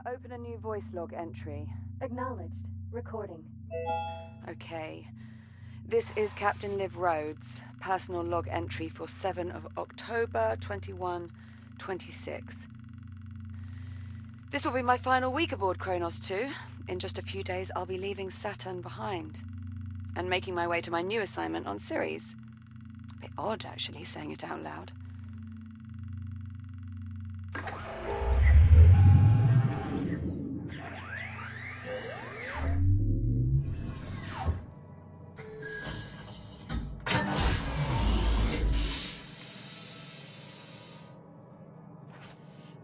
open a new voice log entry. Acknowledged. Recording. Okay. This is Captain Liv Rhodes, personal log entry for 7 of October 2126. This will be my final week aboard Kronos II. In just a few days, I'll be leaving Saturn behind and making my way to my new assignment on Ceres. A bit odd, actually, saying it out loud.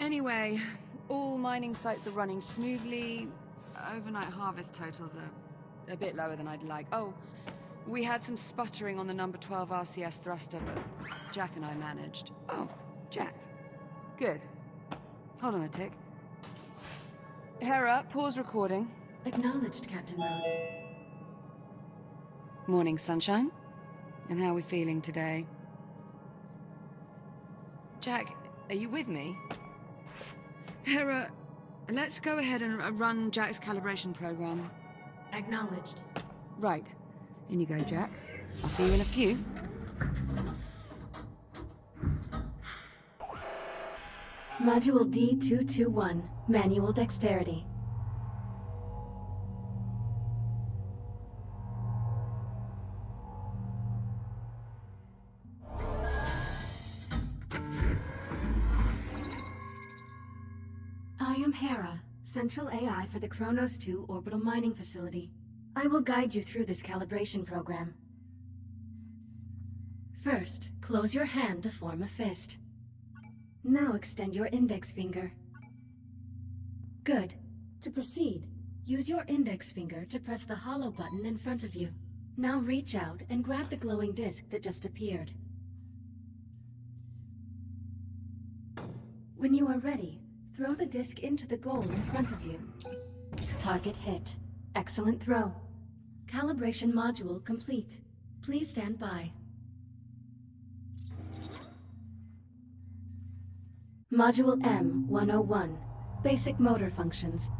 Anyway, all mining sites are running smoothly. Overnight harvest totals are a bit lower than I'd like. Oh, we had some sputtering on the number 12 RCS thruster, but Jack and I managed. Oh, Jack. Good. Hold on a tick. Hera, pause recording. Acknowledged, Captain Rhodes. Morning, sunshine. And how are we feeling today? Jack, are you with me? Hera, let's go ahead and run Jack's calibration program. Acknowledged. Right. In you go, Jack. I'll see you in a few. Module D221. Manual dexterity. I am Hera, Central AI for the Kronos II Orbital Mining Facility. I will guide you through this calibration program. First, close your hand to form a fist. Now extend your index finger. Good. To proceed, use your index finger to press the hollow button in front of you. Now reach out and grab the glowing disc that just appeared. When you are ready, throw the disc into the goal in front of you. Target hit. Excellent throw. Calibration module complete. Please stand by. Module M101. Basic motor functions.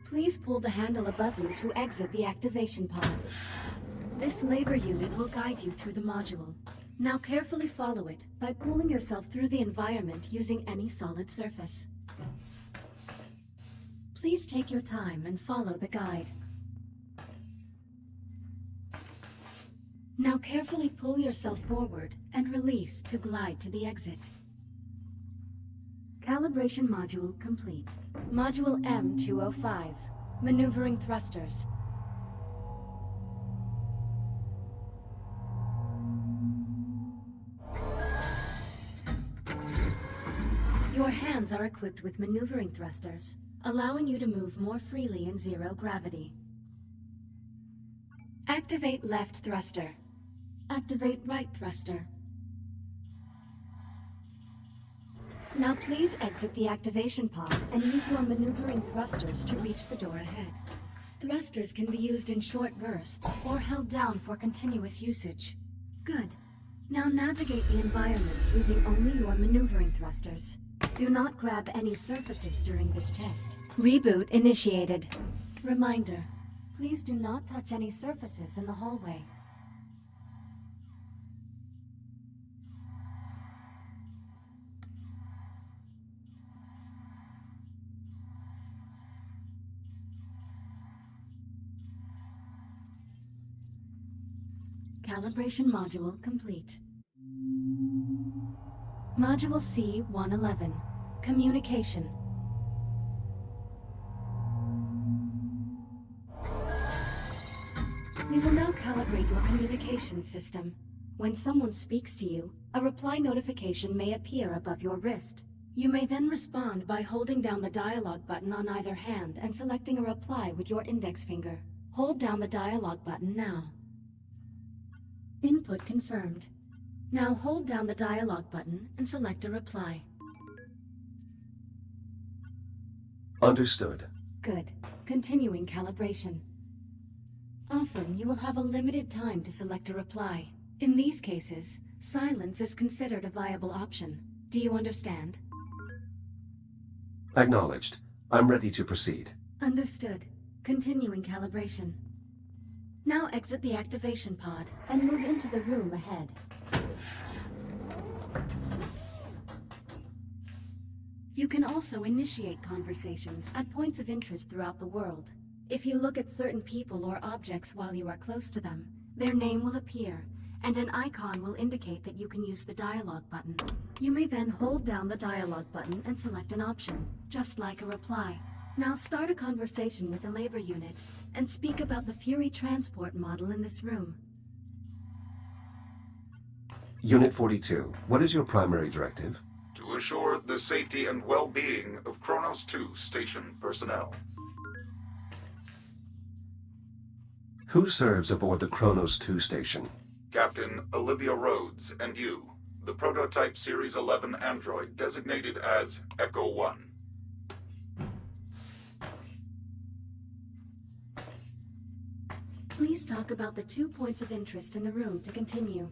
Please pull the handle above you to exit the activation pod. This labor unit will guide you through the module. Now carefully follow it by pulling yourself through the environment using any solid surface. Please take your time and follow the guide. Now carefully pull yourself forward and release to glide to the exit. Calibration module complete. Module M205. Maneuvering thrusters. Your hands are equipped with maneuvering thrusters, allowing you to move more freely in zero gravity. Activate left thruster. Activate right thruster. Now please exit the activation pod and use your maneuvering thrusters to reach the door ahead. Thrusters can be used in short bursts or held down for continuous usage. Good. Now navigate the environment using only your maneuvering thrusters. Do not grab any surfaces during this test. Reboot initiated. Reminder, please do not touch any surfaces in the hallway. Calibration module complete. Module C-111. Communication. We will now calibrate your communication system. When someone speaks to you, a reply notification may appear above your wrist. You may then respond by holding down the dialogue button on either hand and selecting a reply with your index finger. Hold down the dialogue button now. Input confirmed. Now hold down the dialogue button and select a reply. Understood. Good. Continuing calibration. Often, you will have a limited time to select a reply. In these cases, silence is considered a viable option. Do you understand? Acknowledged. I'm ready to proceed. Understood. Continuing calibration. Now exit the activation pod and move into the room ahead. You can also initiate conversations at points of interest throughout the world. If you look at certain people or objects while you are close to them, their name will appear, and an icon will indicate that you can use the dialogue button. You may then hold down the dialogue button and select an option, just like a reply. Now start a conversation with the labor unit, and speak about the Fury transport model in this room. Unit 42, what is your primary directive? To assure the safety and well-being of Kronos II station personnel. Who serves aboard the Kronos II station? Captain Olivia Rhodes and you, the prototype Series 11 android designated as Echo 1. Please talk about the 2 points of interest in the room to continue.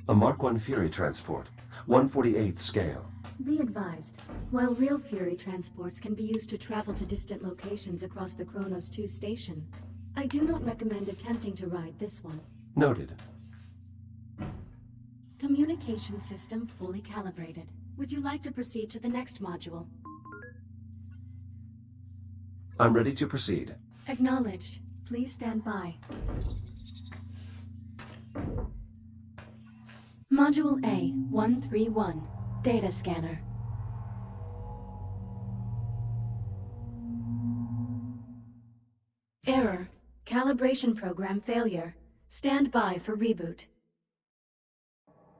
A Mark I Fury transport, 1/48th scale. Be advised, while real Fury transports can be used to travel to distant locations across the Kronos II station, I do not recommend attempting to ride this one. Noted. Communication system fully calibrated. Would you like to proceed to the next module? I'm ready to proceed. Acknowledged. Please stand by. Module A-131. Data scanner. Error. Calibration program failure. Stand by for reboot.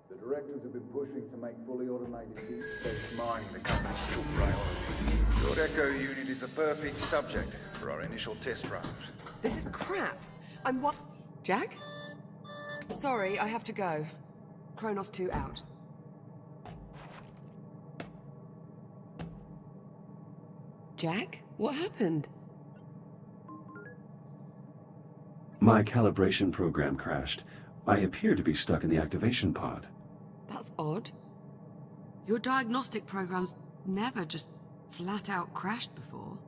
The directors have been pushing to make fully automated deep space mining the company's top priority. Your Echo unit is the perfect subject for our initial test runs. This is crap. I'm what? Jack? Sorry, I have to go. Kronos II out. Jack? What happened? My calibration program crashed. I appear to be stuck in the activation pod. That's odd. Your diagnostic program's never just flat out crashed before.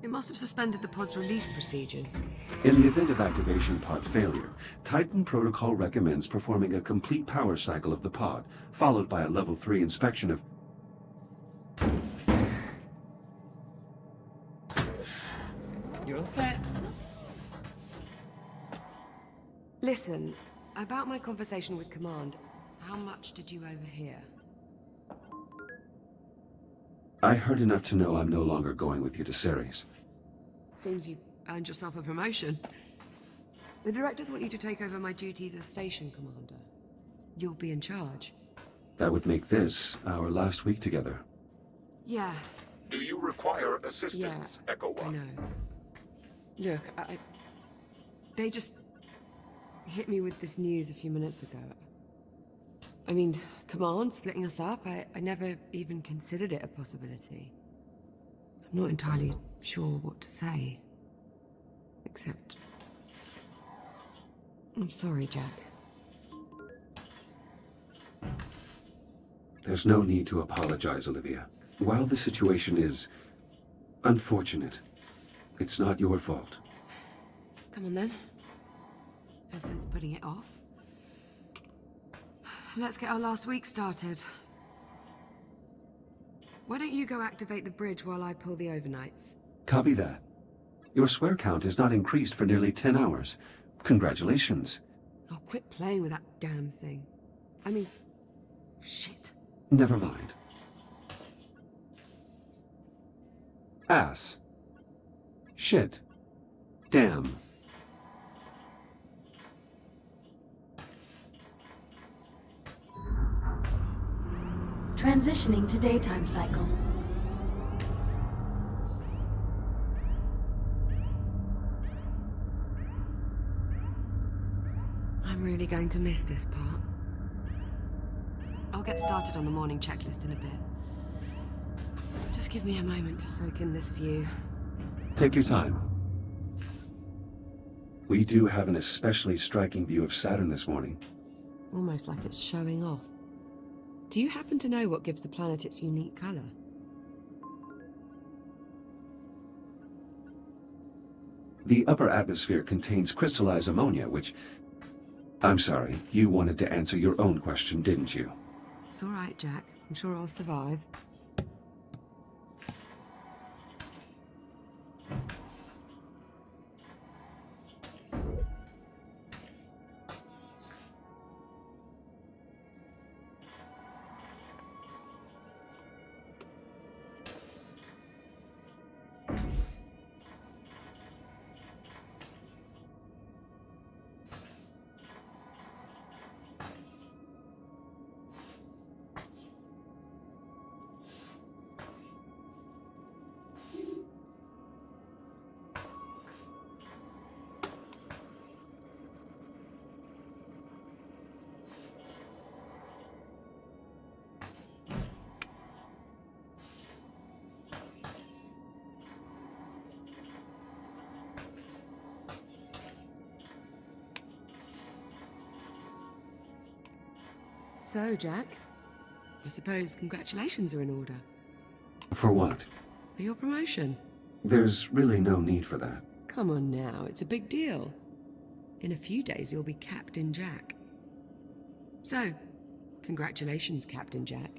It must have suspended the pod's release procedures. In the event of activation pod failure, Titan Protocol recommends performing a complete power cycle of the pod, followed by a level 3 inspection of... You're all set. Listen, about my conversation with Command, how much did you overhear? I heard enough to know I'm no longer going with you to Ceres. Seems you've earned yourself a promotion. The directors want you to take over my duties as station commander. You'll be in charge. That would make this our last week together. Yeah, Do you require assistance, Echo I 1? know. Look, they just hit me with this news a few minutes ago. I mean, Command splitting us up, I never even considered it a possibility. I'm not entirely sure what to say. Except... I'm sorry, Jack. There's no need to apologize, Olivia. While the situation is unfortunate, it's not your fault. Come on then. No sense putting it off. Let's get our last week started. Why don't you go activate the bridge while I pull the overnights? Copy that. Your swear count has not increased for nearly 10 hours. Congratulations. Oh, quit playing with that damn thing. I mean, shit. Never mind. Ass. Shit. Damn. Transitioning to daytime cycle. I'm really going to miss this part. I'll get started on the morning checklist in a bit. Just give me a moment to soak in this view. Take your time. We do have an especially striking view of Saturn this morning. Almost like it's showing off. Do you happen to know what gives the planet its unique color? The upper atmosphere contains crystallized ammonia, which... I'm sorry, you wanted to answer your own question, didn't you? It's all right, Jack. I'm sure I'll survive. So, Jack, I suppose congratulations are in order. For what? For your promotion. There's really no need for that. Come on now, it's a big deal. In a few days, you'll be Captain Jack. So, congratulations, Captain Jack.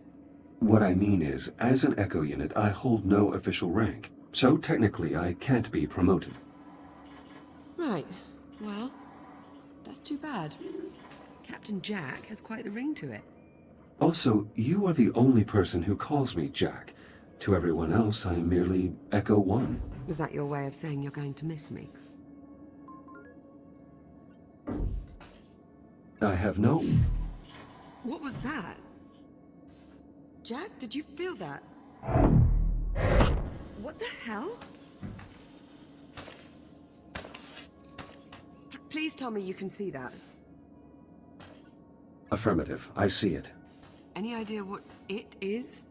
What I mean is, as an Echo unit, I hold no official rank. So technically, I can't be promoted. Right. Well, that's too bad. Captain Jack has quite the ring to it. Also, you are the only person who calls me Jack. To everyone else, I am merely Echo 1. Is that your way of saying you're going to miss me? I have no... What was that? Jack, did you feel that? What the hell? Please tell me you can see that. Affirmative. I see it. Any idea what it is?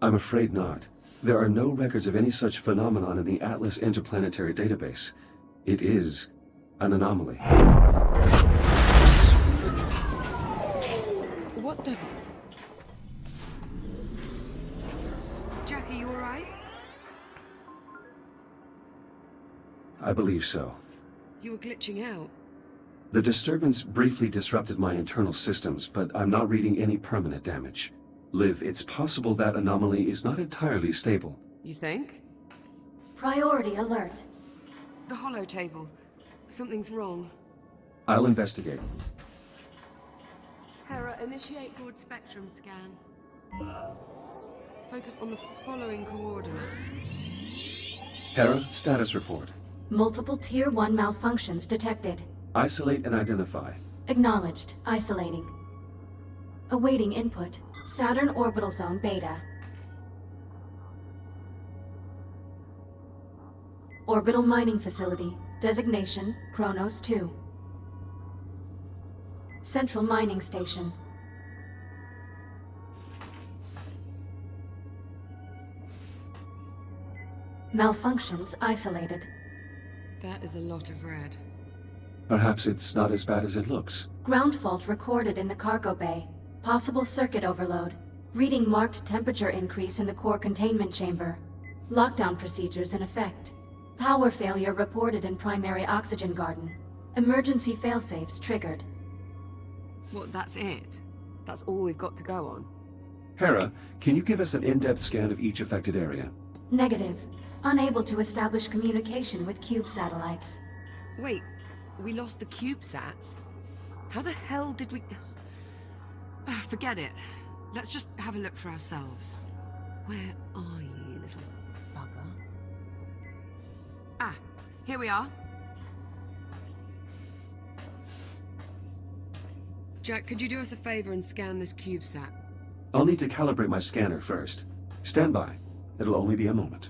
I'm afraid not. There are no records of any such phenomenon in the Atlas Interplanetary Database. It is an anomaly. What the... Jack, are you alright? I believe so. You were glitching out. The disturbance briefly disrupted my internal systems, but I'm not reading any permanent damage. Liv, it's possible that anomaly is not entirely stable. You think? Priority alert. The holo table. Something's wrong. I'll investigate. Hera, initiate broad spectrum scan. Focus on the following coordinates. Hera, status report. Multiple Tier 1 malfunctions detected. Isolate and identify. Acknowledged. Isolating. Awaiting input. Saturn Orbital Zone Beta. Orbital Mining Facility. Designation, Kronos II. Central Mining Station. Malfunctions isolated. That is a lot of red. Perhaps it's not as bad as it looks. Ground fault recorded in the cargo bay. Possible circuit overload. Reading marked temperature increase in the core containment chamber. Lockdown procedures in effect. Power failure reported in primary oxygen garden. Emergency failsafes triggered. What, that's it? That's all we've got to go on? Hera, can you give us an in-depth scan of each affected area? Negative. Unable to establish communication with cube satellites. Wait, we lost the CubeSats? How the hell did we... Forget it. Let's just have a look for ourselves. Where are you, little bugger? Ah, here we are. Jack, could you do us a favor and scan this CubeSat? I'll need to calibrate my scanner first. Stand by. It'll only be a moment.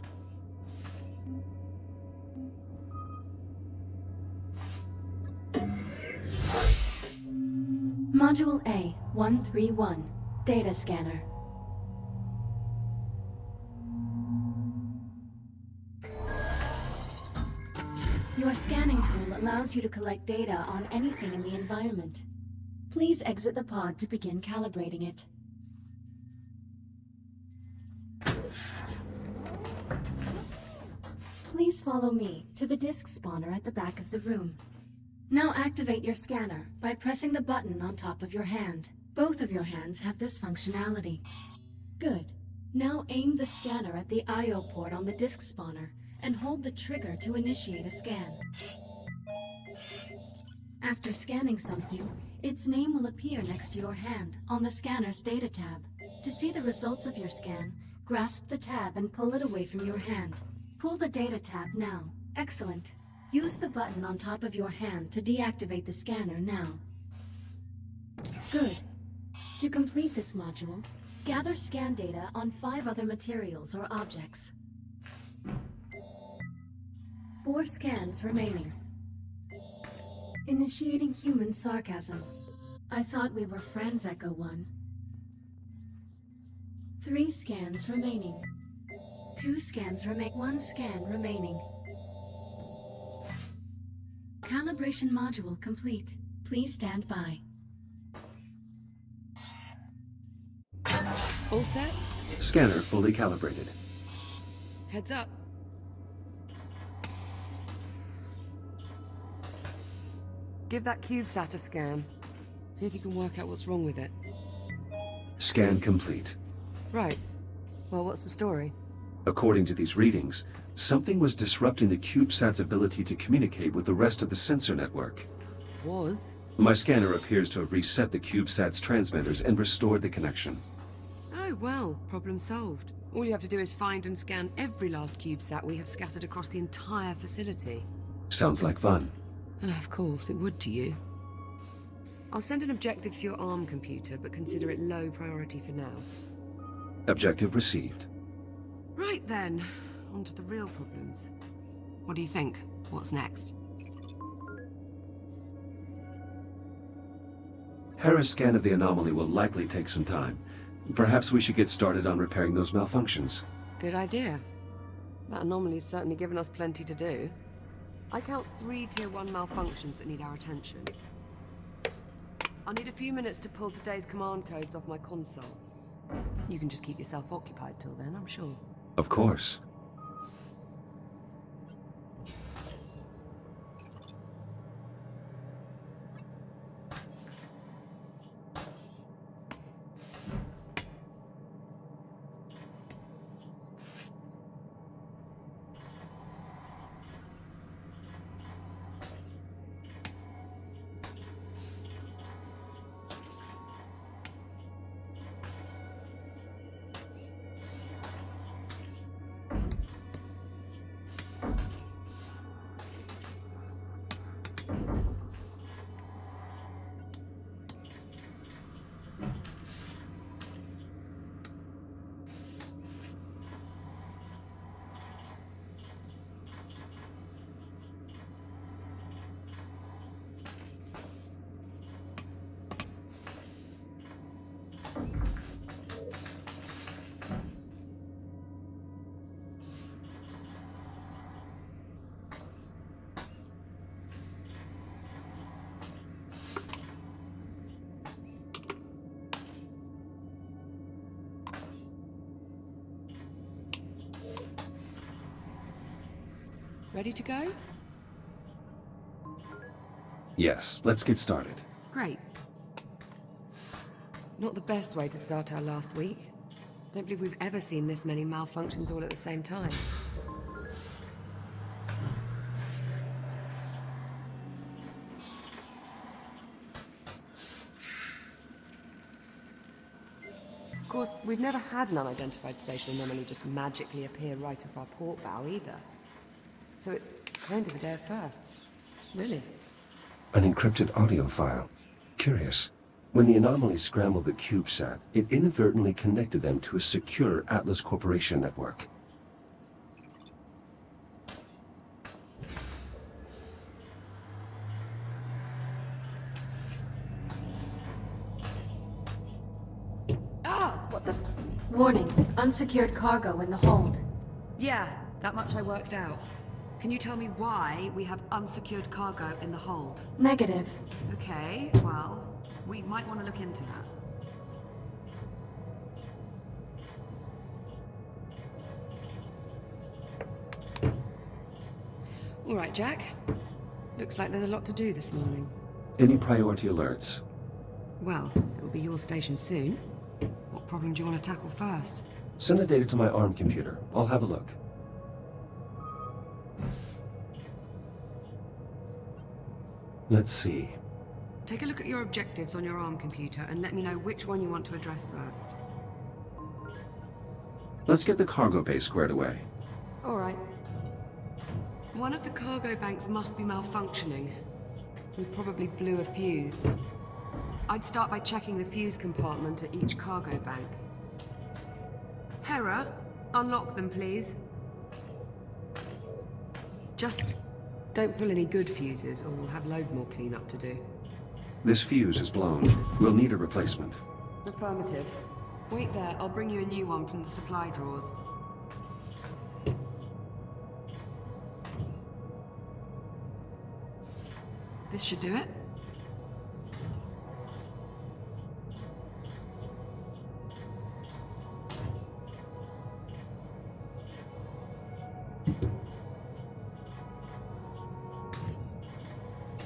Module A-131, Data Scanner. Your scanning tool allows you to collect data on anything in the environment. Please exit the pod to begin calibrating it. Please follow me to the disk spawner at the back of the room. Now activate your scanner by pressing the button on top of your hand. Both of your hands have this functionality. Good. Now aim the scanner at the I/O port on the disk spawner and hold the trigger to initiate a scan. After scanning something, its name will appear next to your hand on the scanner's data tab. To see the results of your scan, grasp the tab and pull it away from your hand. Pull the data tab now. Excellent. Use the button on top of your hand to deactivate the scanner now. Good. To complete this module, gather scan data on 5 other materials or objects. 4 scans remaining. Initiating human sarcasm. I thought we were friends, Echo 1. 3 scans remaining. 2 scans remain. 1 scan remaining. Calibration module complete. Please stand by. All set? Scanner fully calibrated. Heads up. Give that CubeSat a scan. See if you can work out what's wrong with it. Scan complete. Right. Well, what's the story? According to these readings, something was disrupting the CubeSat's ability to communicate with the rest of the sensor network. Was? My scanner appears to have reset the CubeSat's transmitters and restored the connection. Oh, well, problem solved. All you have to do is find and scan every last CubeSat we have scattered across the entire facility. Sounds like fun. Of course, it would to you. I'll send an objective to your ARM computer, but consider it low priority for now. Objective received. Right then, on to the real problems. What do you think? What's next? Hera's scan of the anomaly will likely take some time. Perhaps we should get started on repairing those malfunctions. Good idea. That anomaly's certainly given us plenty to do. I count 3 Tier 1 malfunctions that need our attention. I'll need a few minutes to pull today's command codes off my console. You can just keep yourself occupied till then, I'm sure. Of course. Ready to go? Yes, let's get started. Great. Not the best way to start our last week. Don't believe we've ever seen this many malfunctions all at the same time. Of course, we've never had an unidentified spatial anomaly just magically appear right off our port bow either. So it's kind of a day of firsts. Really. An encrypted audio file. Curious. When the anomaly scrambled the CubeSat, it inadvertently connected them to a secure Atlas Corporation network. Warning, unsecured cargo in the hold. Yeah, that much I worked out. Can you tell me why we have unsecured cargo in the hold? Negative. Okay, well, we might want to look into that. All right, Jack. Looks like there's a lot to do this morning. Any priority alerts? Well, it'll be your station soon. What problem do you want to tackle first? Send the data to my ARM computer. I'll have a look. Let's see. Take a look at your objectives on your ARM computer and let me know which one you want to address first. Let's get the cargo bay squared away. All right. One of the cargo banks must be malfunctioning. We probably blew a fuse. I'd start by checking the fuse compartment at each cargo bank. Hera, unlock them, please. Just don't pull any good fuses, or we'll have loads more cleanup to do. This fuse is blown. We'll need a replacement. Affirmative. Wait there, I'll bring you a new one from the supply drawers. This should do it.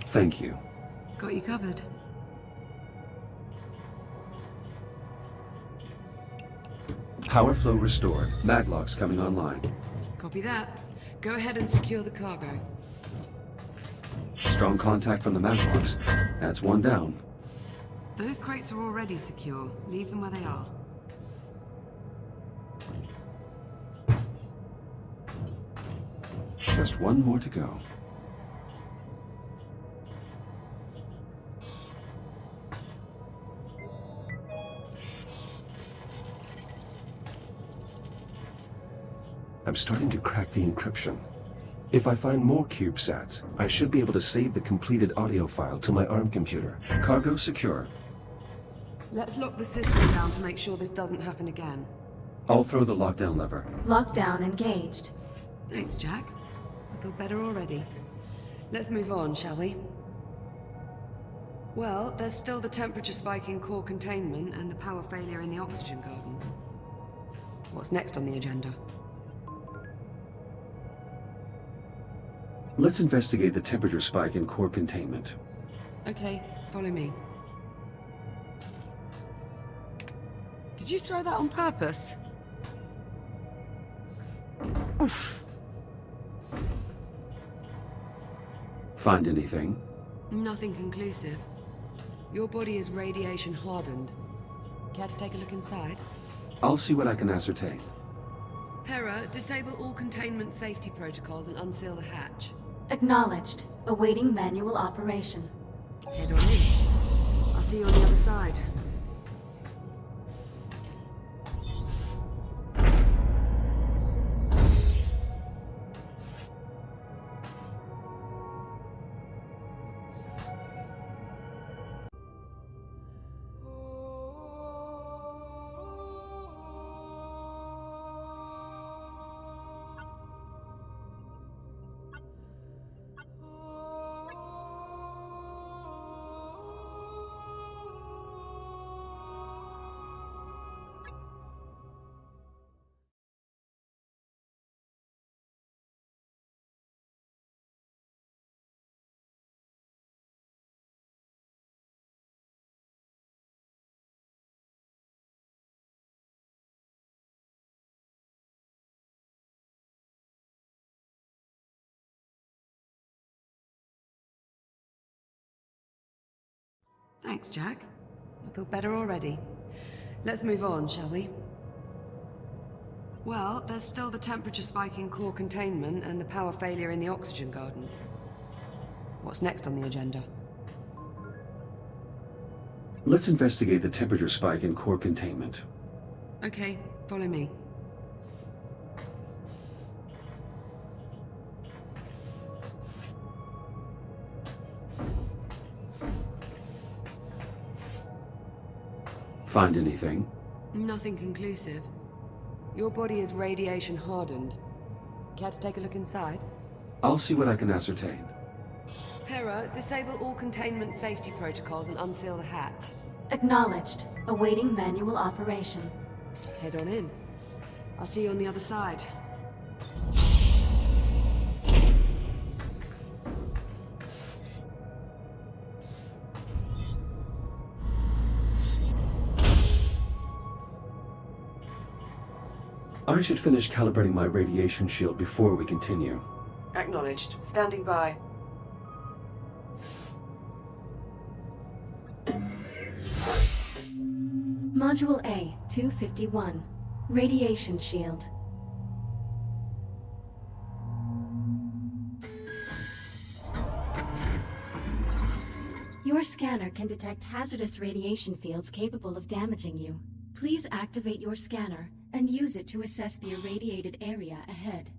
Thank you. Got you covered. Power flow restored. Maglocks coming online. Copy that. Go ahead and secure the cargo. Strong contact from the maglocks. That's one down. Those crates are already secure. Leave them where they are. Just one more to go. I'm starting to crack the encryption. If I find more CubeSats, I should be able to save the completed audio file to my ARM computer. Cargo secure. Let's lock the system down to make sure this doesn't happen again. I'll throw the lockdown lever. Lockdown engaged. Thanks, Jack. I feel better already. Let's move on, shall we? Well, there's still the temperature spike in core containment and the power failure in the oxygen garden. What's next on the agenda? Let's investigate the temperature spike in core containment. Okay, follow me. Did you throw that on purpose? Oof. Find anything? Nothing conclusive. Your body is radiation hardened. Care to take a look inside? I'll see what I can ascertain. Hera, disable all containment safety protocols and unseal the hatch. Acknowledged. Awaiting manual operation. Head on in. I'll see you on the other side. Thanks, Jack. I feel better already. Let's move on, shall we? Well, there's still the temperature spike in core containment and the power failure in the oxygen garden. What's next on the agenda? Let's investigate the temperature spike in core containment. Okay, follow me. Find anything? Nothing conclusive. Your body is radiation hardened. Care to take a look inside? I'll see what I can ascertain. Hera, disable all containment safety protocols and unseal the hatch. Acknowledged. Awaiting manual operation. Head on in. I'll see you on the other side. I should finish calibrating my radiation shield before we continue. Acknowledged. Standing by. Module A, 251. Radiation shield. Your scanner can detect hazardous radiation fields capable of damaging you. Please activate your scanner and use it to assess the irradiated area ahead.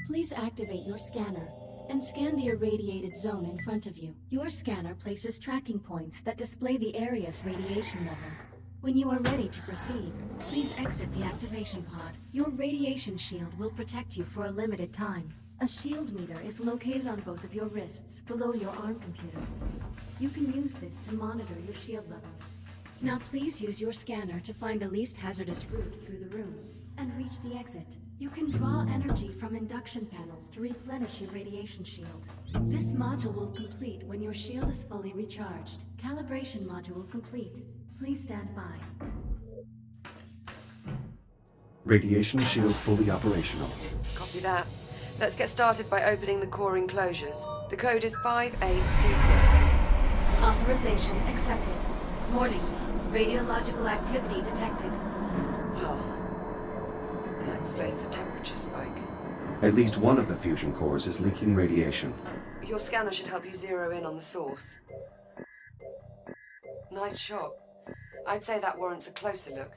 Please activate your scanner and scan the irradiated zone in front of you. Your scanner places tracking points that display the area's radiation level. When you are ready to proceed, please exit the activation pod. Your radiation shield will protect you for a limited time. A shield meter is located on both of your wrists below your arm computer. You can use this to monitor your shield levels. Now please use your scanner to find the least hazardous route through the room and reach the exit. You can draw energy from induction panels to replenish your radiation shield. This module will complete when your shield is fully recharged. Calibration module complete. Please stand by. Radiation shield fully operational. Copy that. Let's get started by opening the core enclosures. The code is 5826. Authorization accepted. Warning. Radiological activity detected. Oh. That explains the temperature spike. At least one of the fusion cores is leaking radiation. Your scanner should help you zero in on the source. Nice shot. I'd say that warrants a closer look.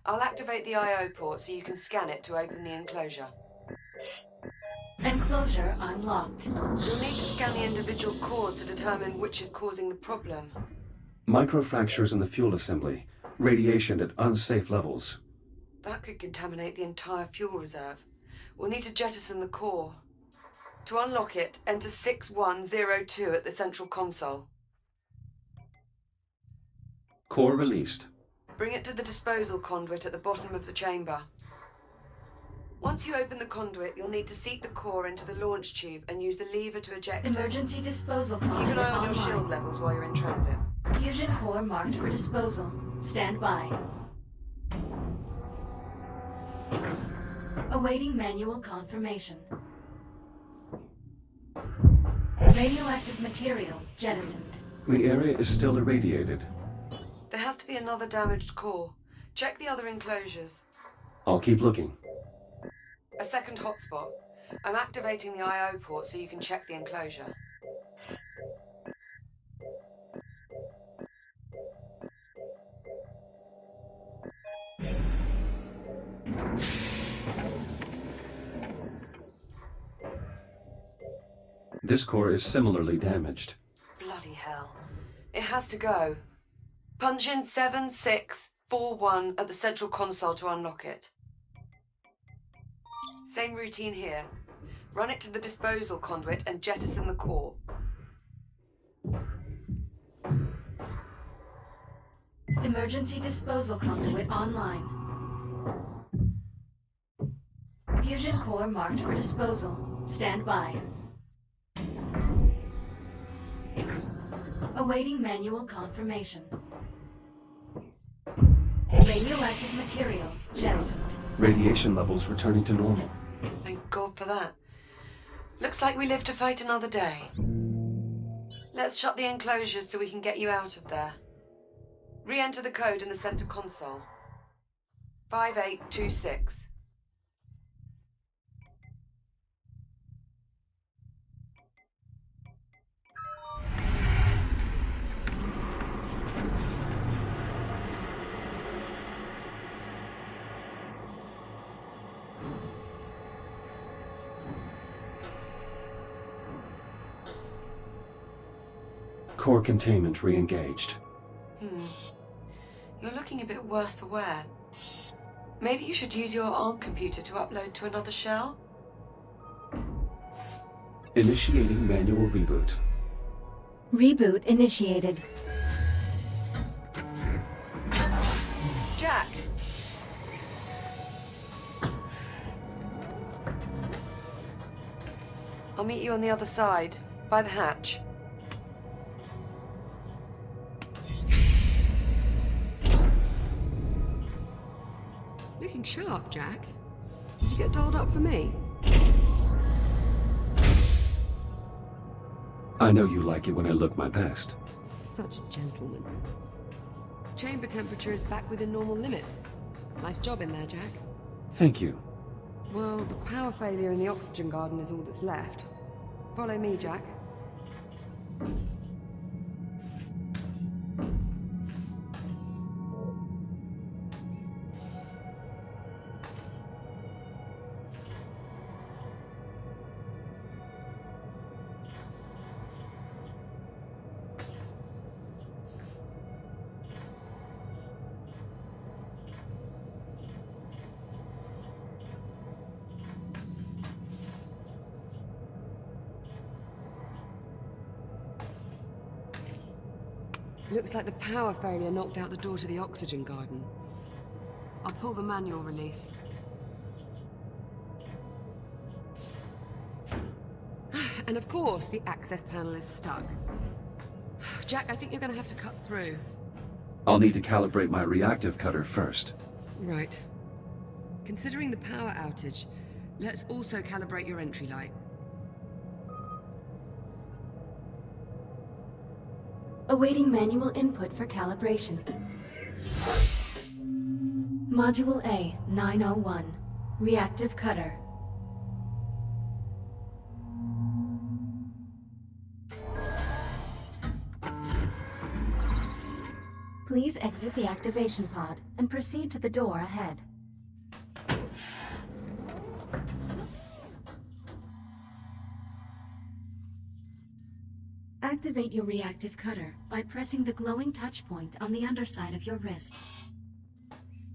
I'll activate the I/O port so you can scan it to open the enclosure. Enclosure unlocked. You'll need to scan the individual cores to determine which is causing the problem. Microfractures in the fuel assembly. Radiation at unsafe levels. That could contaminate the entire fuel reserve. We'll need to jettison the core. To unlock it, enter 6102 at the central console. Core released. Bring it to the disposal conduit at the bottom of the chamber. Once you open the conduit, you'll need to seat the core into the launch tube and use the lever to eject it. Emergency disposal Keep conduit an eye on your online. shield levels while you're in transit. Fusion core marked for disposal. Stand by. Awaiting manual confirmation. Radioactive material jettisoned. The area is still irradiated. There has to be another damaged core. Check the other enclosures. I'll keep looking. A second hotspot. I'm activating the I/O port so you can check the enclosure. This core is similarly damaged. Bloody hell. It has to go. Punch in 7641 at the central console to unlock it. Same routine here. Run it to the disposal conduit and jettison the core. Emergency disposal conduit online. Fusion core marked for disposal. Stand by. Awaiting manual confirmation. Radioactive material jettisoned. Radiation levels returning to normal. Thank God for that. Looks like we live to fight another day. Let's shut the enclosures so we can get you out of there. Re-enter the code in the center console. 5826. Core containment re-engaged. You're looking a bit worse for wear. Maybe you should use your ARM computer to upload to another shell? Initiating manual reboot. Reboot initiated. Jack! I'll meet you on the other side, by the hatch. Looking sharp, Jack. Did you get dolled up for me? I know you like it when I look my best. Such a gentleman. Chamber temperature is back within normal limits. Nice job in there, Jack. Thank you. Well, the power failure in the oxygen garden is all that's left. Follow me, Jack. Looks like the power failure knocked out the door to the oxygen garden. I'll pull the manual release. And of course, the access panel is stuck. Jack, I think you're gonna have to cut through. I'll need to calibrate my reactive cutter first. Right. Considering the power outage, let's also calibrate your entry light. Awaiting manual input for calibration. Module A, 901. Reactive cutter. Please exit the activation pod and proceed to the door ahead. Activate your reactive cutter by pressing the glowing touch point on the underside of your wrist.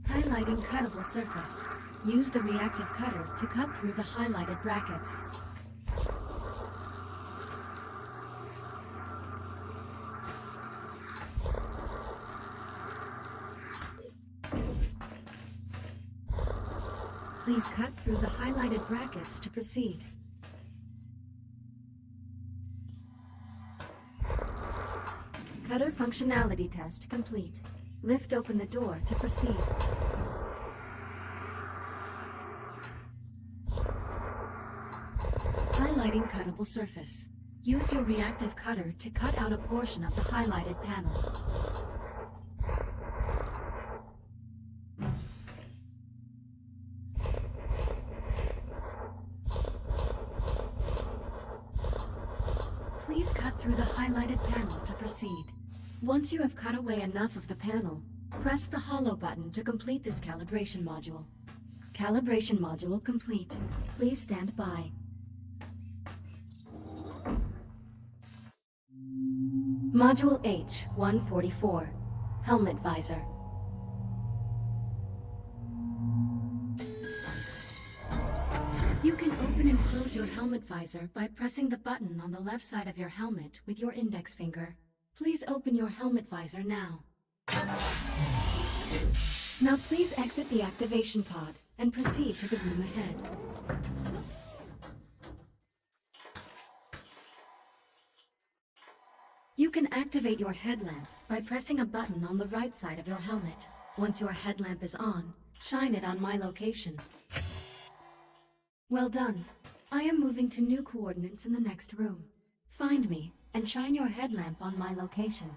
Highlighting cuttable surface. Use the reactive cutter to cut through the highlighted brackets. Please cut through the highlighted brackets to proceed. Cutter functionality test complete. Lift open the door to proceed. Highlighting cuttable surface. Use your reactive cutter to cut out a portion of the highlighted panel. Please cut through the highlighted panel to proceed. Once you have cut away enough of the panel, press the hollow button to complete this calibration module. Calibration module complete. Please stand by. Module H-144. Helmet visor. You can open and close your helmet visor by pressing the button on the left side of your helmet with your index finger. Please open your helmet visor now. Now please exit the activation pod and proceed to the room ahead. You can activate your headlamp by pressing a button on the right side of your helmet. Once your headlamp is on, shine it on my location. Well done. I am moving to new coordinates in the next room. Find me and shine your headlamp on my location.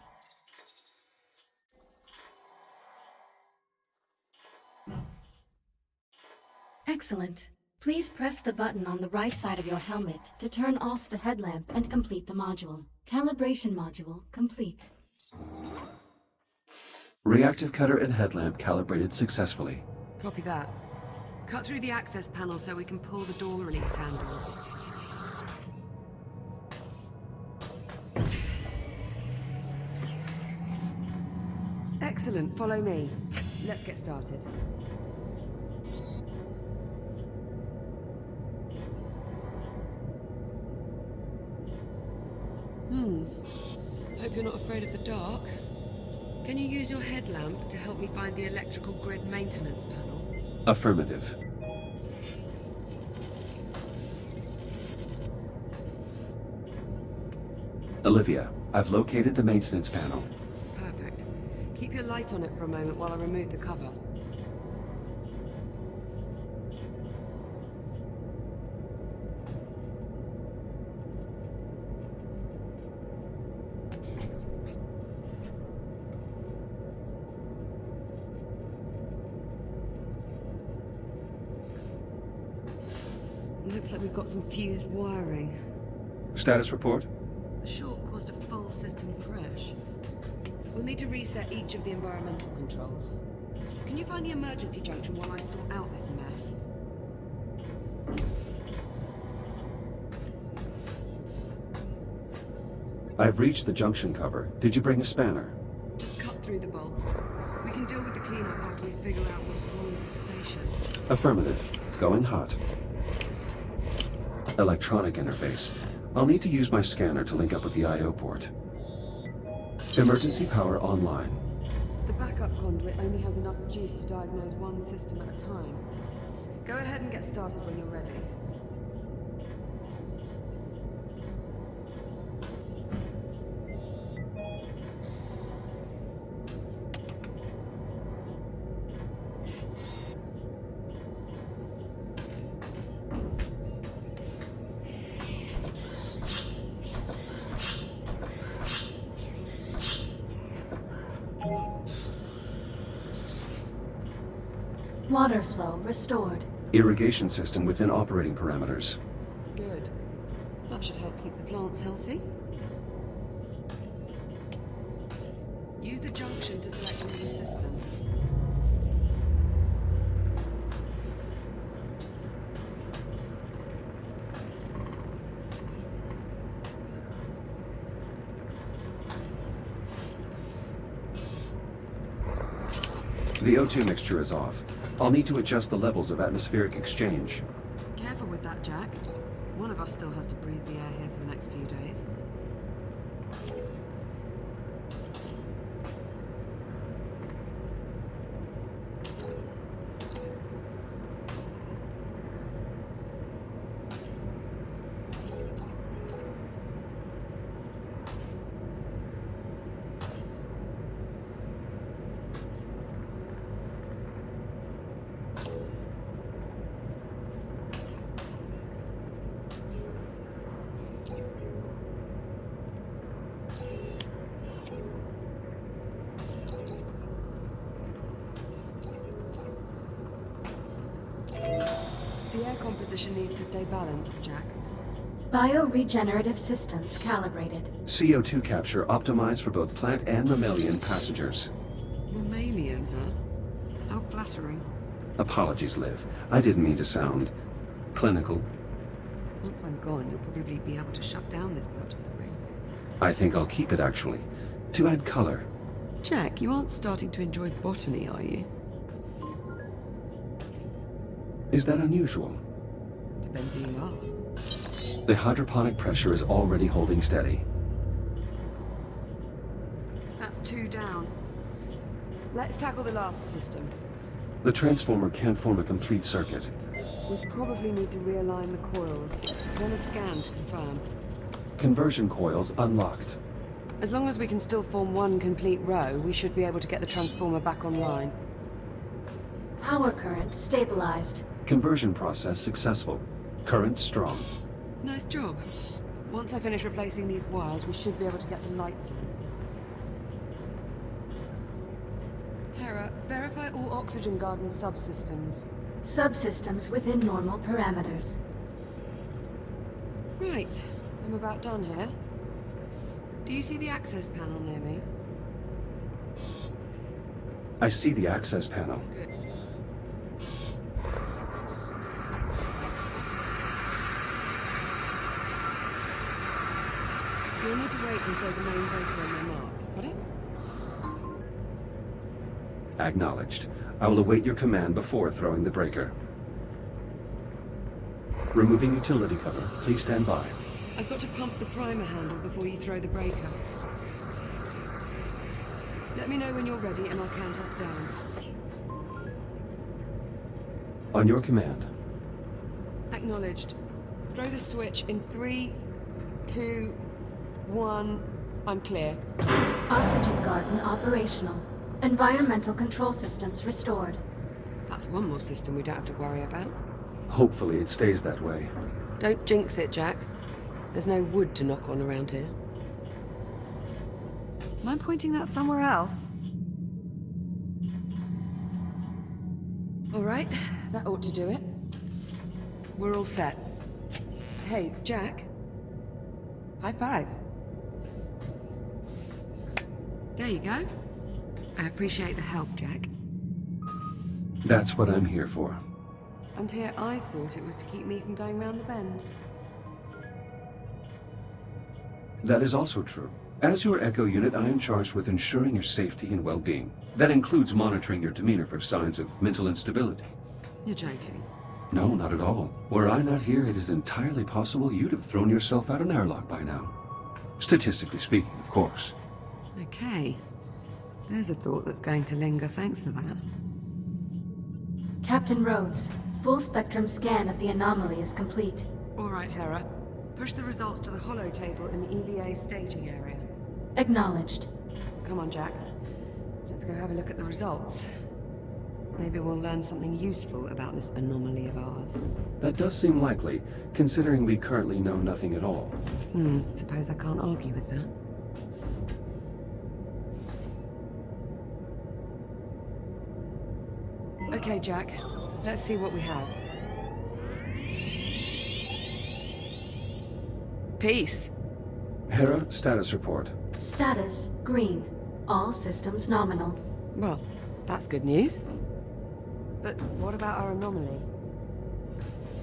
Excellent. Please press the button on the right side of your helmet to turn off the headlamp and complete the module. Calibration module complete. Reactive cutter and headlamp calibrated successfully. Copy that. Cut through the access panel so we can pull the door release handle. Excellent, follow me. Let's get started. Hope you're not afraid of the dark. Can you use your headlamp to help me find the electrical grid maintenance panel? Affirmative. Olivia, I've located the maintenance panel. Perfect. Keep your light on it for a moment while I remove the cover. Looks like we've got some fused wiring. Status report? The short caused a full system crash. We'll need to reset each of the environmental controls. Can you find the emergency junction while I sort out this mess? I've reached the junction cover. Did you bring a spanner? Just cut through the bolts. We can deal with the cleanup after we figure out what's wrong with the station. Affirmative. Going hot. Electronic interface. I'll need to use my scanner to link up with the I/O port. Emergency power online. The backup conduit only has enough juice to diagnose one system at a time. Go ahead and get started when you're ready. Water flow restored. Irrigation system within operating parameters. Good. That should help keep the plants healthy. Use the junction to select another system. The O2 mixture is off. I'll need to adjust the levels of atmospheric exchange. Careful with that, Jack. One of us still has to breathe the air here for the next few days. The air composition needs to stay balanced, Jack. Bioregenerative systems calibrated. CO2 capture optimized for both plant and mammalian passengers. Mammalian, huh? How flattering. Apologies, Liv. I didn't mean to sound clinical. Once I'm gone, you'll probably be able to shut down this part of the ring. I think I'll keep it, actually. To add color. Jack, you aren't starting to enjoy botany, are you? Is that unusual? Depends who you ask. The hydroponic pressure is already holding steady. That's 2 down. Let's tackle the last system. The transformer can't form a complete circuit. We probably need to realign the coils, then a scan to confirm. Conversion coils unlocked. As long as we can still form one complete row, we should be able to get the transformer back online. Power current stabilized. Conversion process successful. Current strong. Nice job. Once I finish replacing these wires, we should be able to get the lights on. Hera, verify all oxygen garden subsystems. Subsystems within normal parameters. Right. I'm about done here. Do you see the access panel near me? I see the access panel. Good. You'll need to wait until the main breaker on your mark. Got it? Acknowledged. I will await your command before throwing the breaker. Removing utility cover. Please stand by. I've got to pump the primer handle before you throw the breaker. Let me know when you're ready and I'll count us down. On your command. Acknowledged. Throw the switch in 3, 2, 1. I'm clear. Oxygen garden operational. Environmental control systems restored. That's one more system we don't have to worry about. Hopefully it stays that way. Don't jinx it, Jack. There's no wood to knock on around here. Am I pointing that somewhere else? All right, that ought to do it. We're all set. Hey, Jack. High five. There you go. I appreciate the help, Jack. That's what I'm here for. And here I thought it was to keep me from going round the bend. That is also true. As your Echo unit, I am charged with ensuring your safety and well-being. That includes monitoring your demeanor for signs of mental instability. You're joking. No, not at all. Were I not here, it is entirely possible you'd have thrown yourself out an airlock by now. Statistically speaking, of course. Okay. There's a thought that's going to linger. Thanks for that. Captain Rhodes, full spectrum scan of the anomaly is complete. All right, Hera. Push the results to the holotable in the EVA staging area. Acknowledged. Come on, Jack. Let's go have a look at the results. Maybe we'll learn something useful about this anomaly of ours. That does seem likely, considering we currently know nothing at all. Suppose I can't argue with that. Okay, Jack. Let's see what we have. Peace. Hera, status report. Status green. All systems nominal. Well, that's good news. But what about our anomaly?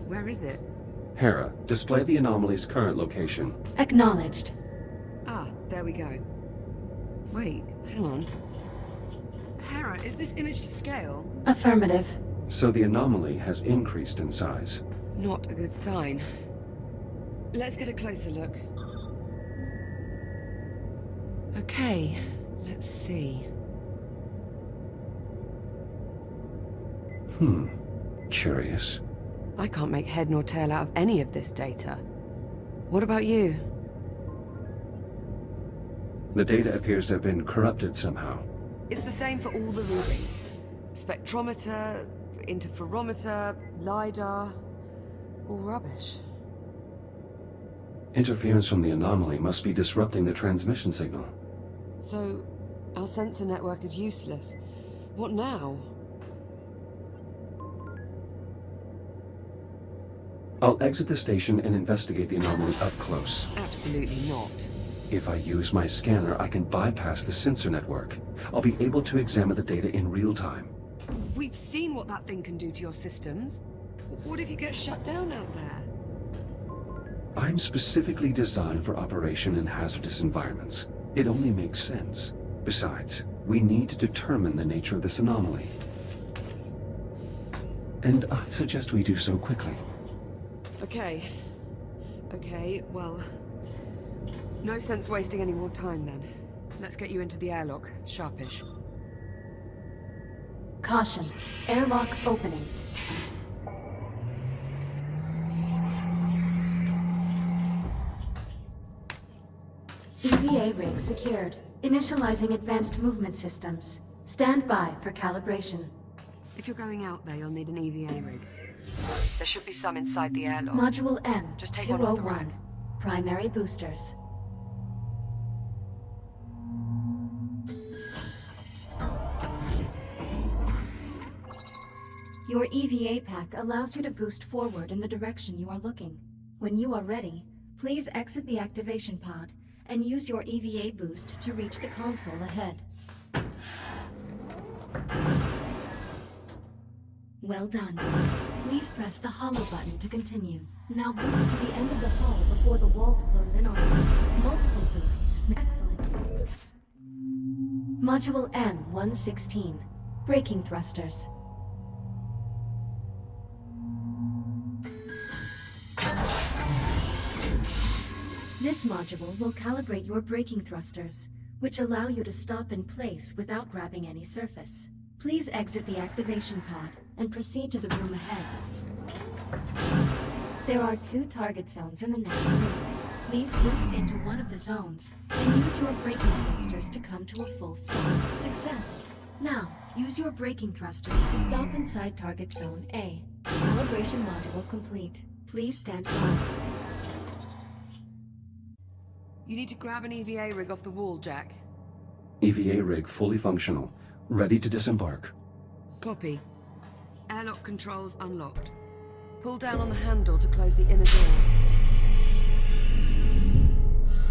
Where is it? Hera, display the anomaly's current location. Acknowledged. Ah, there we go. Wait, hang on. Hera, is this image to scale? Affirmative. So the anomaly has increased in size. Not a good sign. Let's get a closer look. Okay, let's see. Curious. I can't make head nor tail out of any of this data. What about you? The data appears to have been corrupted somehow. It's the same for all the readings. Spectrometer, interferometer, LiDAR, all rubbish. Interference from the anomaly must be disrupting the transmission signal. So, our sensor network is useless. What now? I'll exit the station and investigate the anomaly up close. Absolutely not. If I use my scanner, I can bypass the sensor network. I'll be able to examine the data in real time. We've seen what that thing can do to your systems. What if you get shut down out there? I'm specifically designed for operation in hazardous environments. It only makes sense. Besides, we need to determine the nature of this anomaly. And I suggest we do so quickly. Okay. Okay, well... no sense wasting any more time then. Let's get you into the airlock, sharpish. Caution. Airlock opening. EVA rig secured. Initializing advanced movement systems. Stand by for calibration. If you're going out there, you'll need an EVA rig. There should be some inside the airlock. Module M. Just take one off the rack. Primary boosters. Your EVA pack allows you to boost forward in the direction you are looking. When you are ready, please exit the activation pod and use your EVA boost to reach the console ahead. Well done. Please press the hollow button to continue. Now boost to the end of the hull before the walls close in on you. Multiple boosts. Excellent. Module M-116. braking thrusters. This module will calibrate your braking thrusters, which allow you to stop in place without grabbing any surface. Please exit the activation pod and proceed to the room ahead. There are 2 target zones in the next room. Please boost into one of the zones and use your braking thrusters to come to a full stop. Success! Now, use your braking thrusters to stop inside target zone A. Calibration module complete. Please stand by. You need to grab an EVA rig off the wall, Jack. EVA rig fully functional. Ready to disembark. Copy. Airlock controls unlocked. Pull down on the handle to close the inner door.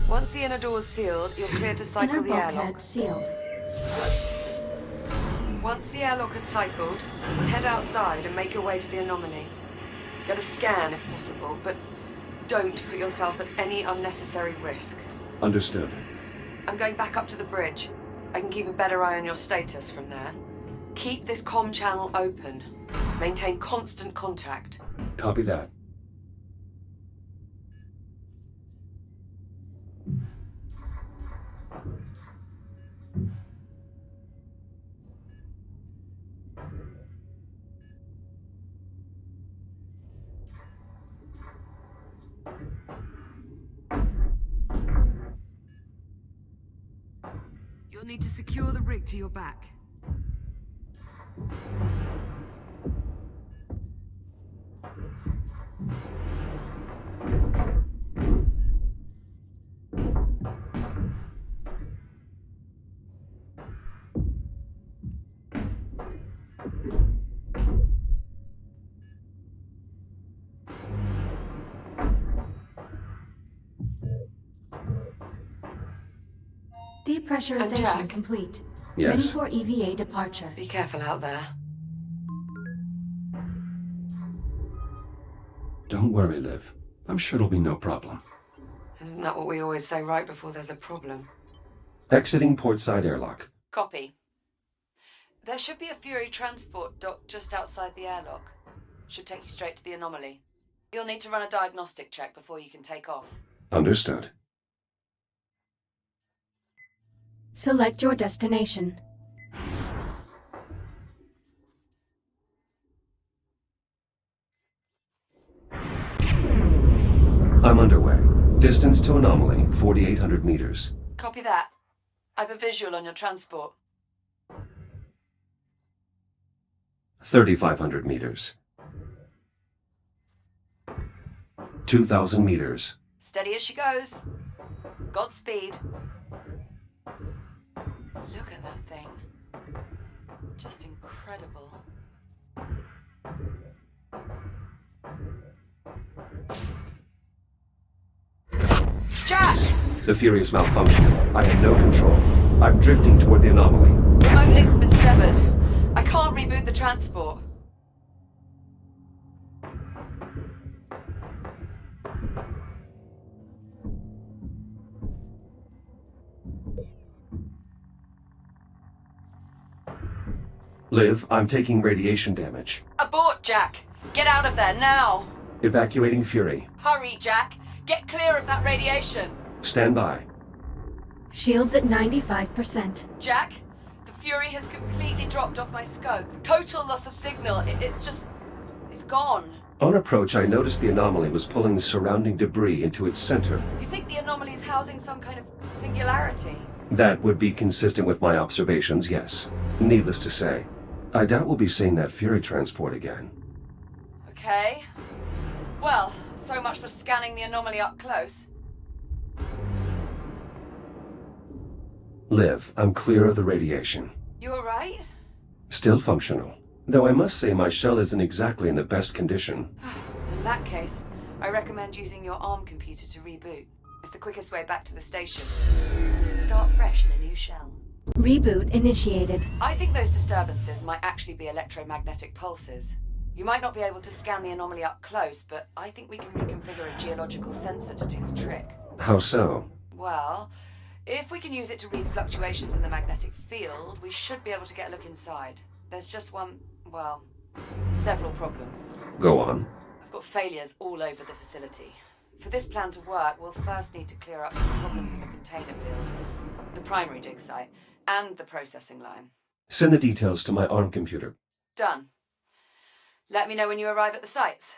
Once the inner door is sealed, you're clear to cycle Inner the airlock. bulkhead sealed. Once the airlock is cycled, head outside and make your way to the anomaly. Get a scan if possible, but don't put yourself at any unnecessary risk. Understood. I'm going back up to the bridge. I can keep a better eye on your status from there. Keep this comm channel open. Maintain constant contact. Copy that. You'll need to secure the rig to your back. Depressurization Jack? complete. Yes. Ready for EVA departure. Be careful out there. Don't worry, Liv. I'm sure it'll be no problem. Isn't that what we always say right before there's a problem? Exiting port side airlock. Copy. There should be a Fury transport dock just outside the airlock. Should take you straight to the anomaly. You'll need to run a diagnostic check before you can take off. Understood. Select your destination. I'm underway. Distance to anomaly, 4,800 meters. Copy that. I've a visual on your transport. 3,500 meters. 2,000 meters. Steady as she goes. Godspeed. Look at that thing. Just incredible. Jack! The Fury is malfunctioning. I have no control. I'm drifting toward the anomaly. Remote link's been severed. I can't reboot the transport. Liv, I'm taking radiation damage. Abort, Jack! Get out of there now! Evacuating Fury. Hurry, Jack! Get clear of that radiation! Stand by. Shields at 95%. Jack, the Fury has completely dropped off my scope. Total loss of signal. It's gone. On approach, I noticed the anomaly was pulling the surrounding debris into its center. You think the anomaly's housing some kind of singularity? That would be consistent with my observations, yes. Needless to say, I doubt we'll be seeing that Fury transport again. Okay. Well, so much for scanning the anomaly up close. Liv, I'm clear of the radiation. You alright? Still functional. Though I must say my shell isn't exactly in the best condition. In that case, I recommend using your ARM computer to reboot. It's the quickest way back to the station. Start fresh in a new shell. Reboot initiated. I think those disturbances might actually be electromagnetic pulses. You might not be able to scan the anomaly up close, but I think we can reconfigure a geological sensor to do the trick. How so? Well, if we can use it to read fluctuations in the magnetic field, we should be able to get a look inside. There's just one, well, several problems. Go on. I've got failures all over the facility. For this plan to work, we'll first need to clear up some problems in the container field, the primary dig site, and the processing line. Send the details to my ARM computer. Done. Let me know when you arrive at the sites.